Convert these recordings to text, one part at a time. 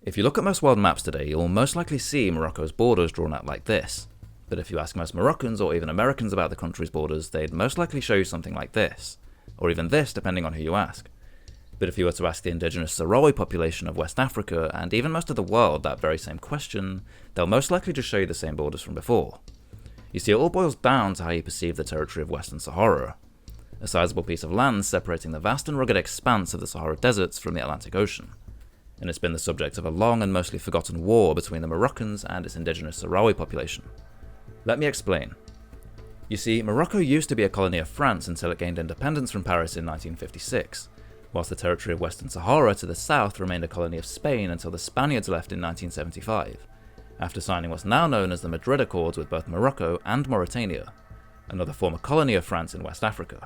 If you look at most world maps today, you'll most likely see Morocco's borders drawn out like this. But if you ask most Moroccans or even Americans about the country's borders, they'd most likely show you something like this. Or even this, depending on who you ask. But if you were to ask the indigenous Sahrawi population of West Africa, and even most of the world, that very same question, they'll most likely just show you the same borders from before. You see, it all boils down to how you perceive the territory of Western Sahara. A sizable piece of land separating the vast and rugged expanse of the Sahara deserts from the Atlantic Ocean. And it's been the subject of a long and mostly forgotten war between the Moroccans and its indigenous Sahrawi population. Let me explain. You see, Morocco used to be a colony of France until it gained independence from Paris in 1956, whilst the territory of Western Sahara to the south remained a colony of Spain until the Spaniards left in 1975, after signing what's now known as the Madrid Accords with both Morocco and Mauritania, another former colony of France in West Africa.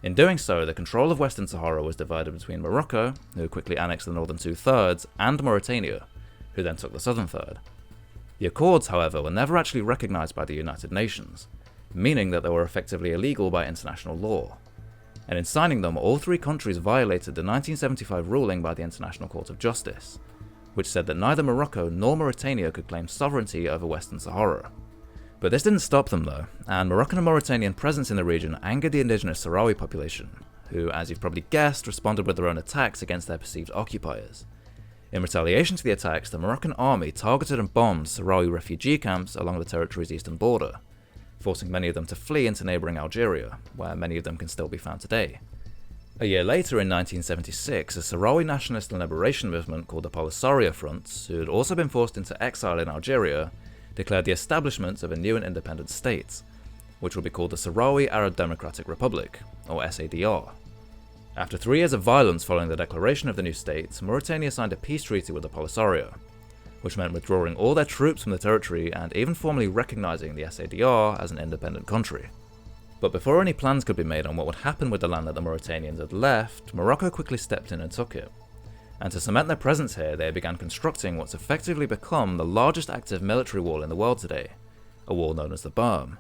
In doing so, the control of Western Sahara was divided between Morocco, who quickly annexed the northern two-thirds, and Mauritania, who then took the southern third. The Accords, however, were never actually recognised by the United Nations, meaning that they were effectively illegal by international law. And in signing them, all three countries violated the 1975 ruling by the International Court of Justice, which said that neither Morocco nor Mauritania could claim sovereignty over Western Sahara. But this didn't stop them though, and Moroccan and Mauritanian presence in the region angered the indigenous Sahrawi population, who, as you've probably guessed, responded with their own attacks against their perceived occupiers. In retaliation to the attacks, the Moroccan army targeted and bombed Sahrawi refugee camps along the territory's eastern border, forcing many of them to flee into neighbouring Algeria, where many of them can still be found today. A year later, in 1976, a Sahrawi nationalist and liberation movement called the Polisario Front, who had also been forced into exile in Algeria, declared the establishment of a new and independent state, which would be called the Sahrawi Arab Democratic Republic, or SADR. After 3 years of violence following the declaration of the new state, Mauritania signed a peace treaty with the Polisario, which meant withdrawing all their troops from the territory and even formally recognising the SADR as an independent country. But before any plans could be made on what would happen with the land that the Mauritanians had left, Morocco quickly stepped in and took it. And to cement their presence here, they began constructing what's effectively become the largest active military wall in the world today, a wall known as the Berm.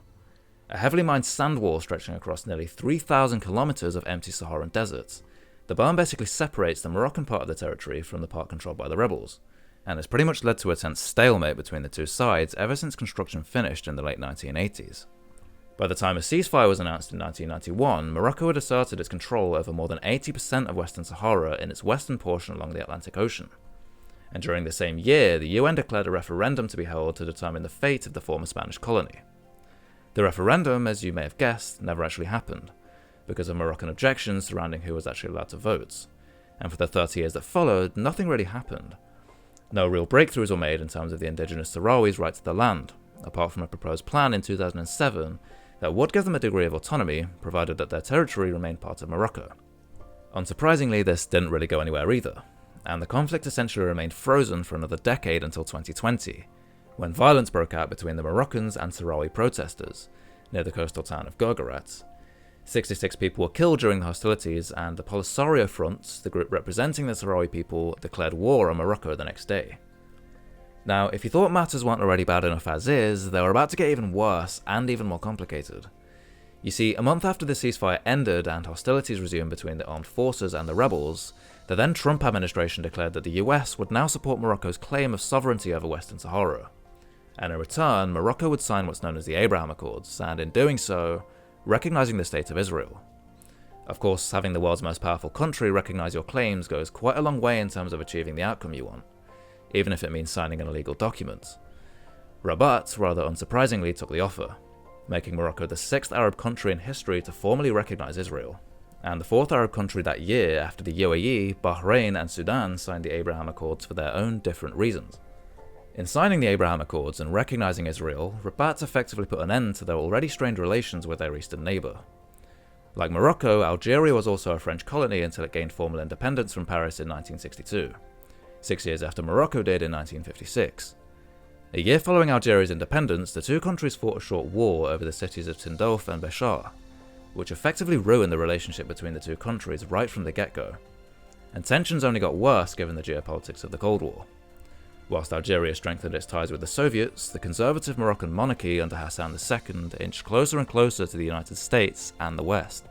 A heavily mined sand wall stretching across nearly 3,000 kilometres of empty Saharan deserts. The Berm basically separates the Moroccan part of the territory from the part controlled by the rebels, and has pretty much led to a tense stalemate between the two sides ever since construction finished in the late 1980s. By the time a ceasefire was announced in 1991, Morocco had asserted its control over more than 80% of Western Sahara in its western portion along the Atlantic Ocean. And during the same year, the UN declared a referendum to be held to determine the fate of the former Spanish colony. The referendum, as you may have guessed, never actually happened, because of Moroccan objections surrounding who was actually allowed to vote. And for the 30 years that followed, nothing really happened. No real breakthroughs were made in terms of the indigenous Sahrawis' right to the land, apart from a proposed plan in 2007 that would give them a degree of autonomy, provided that their territory remained part of Morocco. Unsurprisingly, this didn't really go anywhere either, and the conflict essentially remained frozen for another decade until 2020, when violence broke out between the Moroccans and Sahrawi protesters, near the coastal town of Guerguerat. 66 people were killed during the hostilities, and the Polisario Front, the group representing the Sahrawi people, declared war on Morocco the next day. Now, if you thought matters weren't already bad enough as is, they were about to get even worse and even more complicated. You see, a month after the ceasefire ended and hostilities resumed between the armed forces and the rebels, the then Trump administration declared that the US would now support Morocco's claim of sovereignty over Western Sahara. And in return, Morocco would sign what's known as the Abraham Accords, and in doing so, recognizing the State of Israel. Of course, having the world's most powerful country recognize your claims goes quite a long way in terms of achieving the outcome you want, even if it means signing an illegal document. Rabat, rather unsurprisingly, took the offer, making Morocco the 6th Arab country in history to formally recognize Israel, and the 4th Arab country that year after the UAE, Bahrain and Sudan signed the Abraham Accords for their own different reasons. In signing the Abraham Accords and recognizing Israel, Rabat effectively put an end to their already strained relations with their eastern neighbour. Like Morocco, Algeria was also a French colony until it gained formal independence from Paris in 1962, 6 years after Morocco did in 1956. A year following Algeria's independence, the two countries fought a short war over the cities of Tindouf and Béchar, which effectively ruined the relationship between the two countries right from the get-go, and tensions only got worse given the geopolitics of the Cold War. Whilst Algeria strengthened its ties with the Soviets, the conservative Moroccan monarchy under Hassan II inched closer and closer to the United States and the West.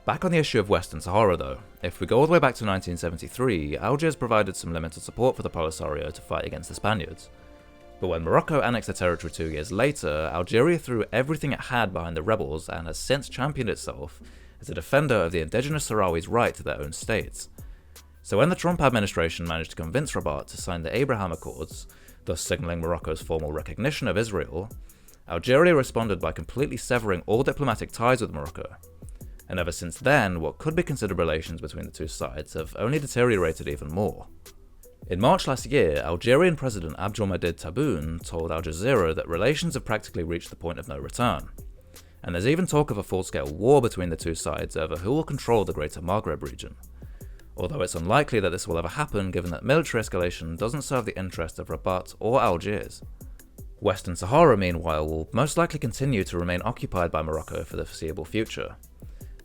Back on the issue of Western Sahara though, if we go all the way back to 1973, Algiers provided some limited support for the Polisario to fight against the Spaniards. But when Morocco annexed the territory 2 years later, Algeria threw everything it had behind the rebels and has since championed itself as a defender of the indigenous Sahrawis' right to their own states. So when the Trump administration managed to convince Rabat to sign the Abraham Accords, thus signalling Morocco's formal recognition of Israel, Algeria responded by completely severing all diplomatic ties with Morocco. And ever since then, what could be considered relations between the two sides have only deteriorated even more. In March last year, Algerian President Abdelmadid Tebboune told Al Jazeera that relations have practically reached the point of no return. And there's even talk of a full-scale war between the two sides over who will control the greater Maghreb region. Although it's unlikely that this will ever happen given that military escalation doesn't serve the interests of Rabat or Algiers. Western Sahara, meanwhile, will most likely continue to remain occupied by Morocco for the foreseeable future.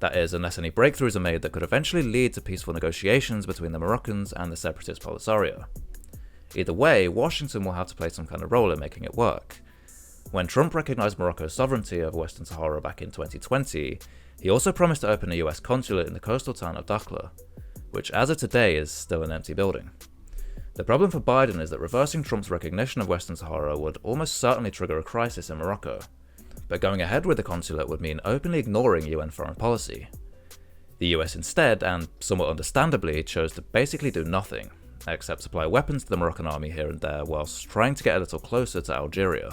That is, unless any breakthroughs are made that could eventually lead to peaceful negotiations between the Moroccans and the separatist Polisario. Either way, Washington will have to play some kind of role in making it work. When Trump recognised Morocco's sovereignty over Western Sahara back in 2020, he also promised to open a US consulate in the coastal town of Dakhla, which as of today is still an empty building. The problem for Biden is that reversing Trump's recognition of Western Sahara would almost certainly trigger a crisis in Morocco. But going ahead with the consulate would mean openly ignoring UN foreign policy. The US instead, and somewhat understandably, chose to basically do nothing, except supply weapons to the Moroccan army here and there whilst trying to get a little closer to Algeria.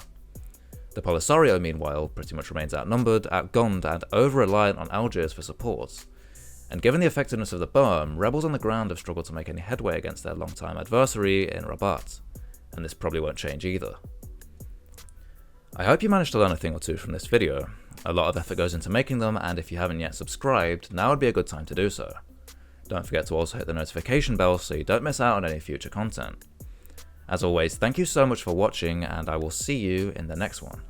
The Polisario, meanwhile, pretty much remains outnumbered, outgunned, and over-reliant on Algiers for support. And given the effectiveness of the berm, rebels on the ground have struggled to make any headway against their long-time adversary in Rabat, and this probably won't change either. I hope you managed to learn a thing or two from this video. A lot of effort goes into making them, and if you haven't yet subscribed, now would be a good time to do so. Don't forget to also hit the notification bell so you don't miss out on any future content. As always, thank you so much for watching, and I will see you in the next one.